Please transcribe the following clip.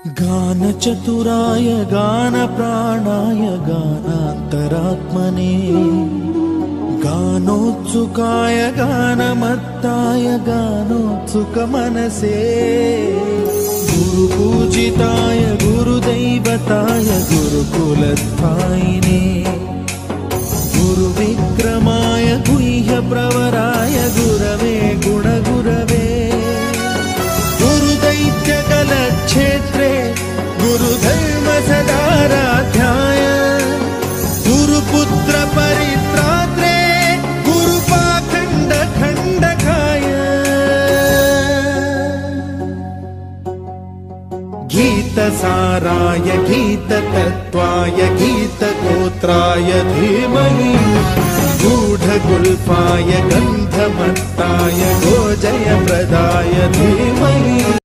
गानचतुराय गानप्राणाय गानान्तरात्मने गानोत्सुकाय गानमत्ताय गानोत्सुकमनसे गुरुपूजिताय गुरुदैवताय गुरुकुलस्थायिने गुरुविक्रमाय गुह्यप्रवराय गुरवे गुणगुरवे गुरुदैत्यकलक्षेत्रे गुरुधर्मसदाराध्याय गुरुपुत्रपरित्रात्रे गुरुपाखण्डखण्डकाय गीतसाराय गीततत्त्वाय गीतगोत्राय धीमहि गूढगुल्फाय गन्धमत्ताय गोजयप्रदाय धीमहि।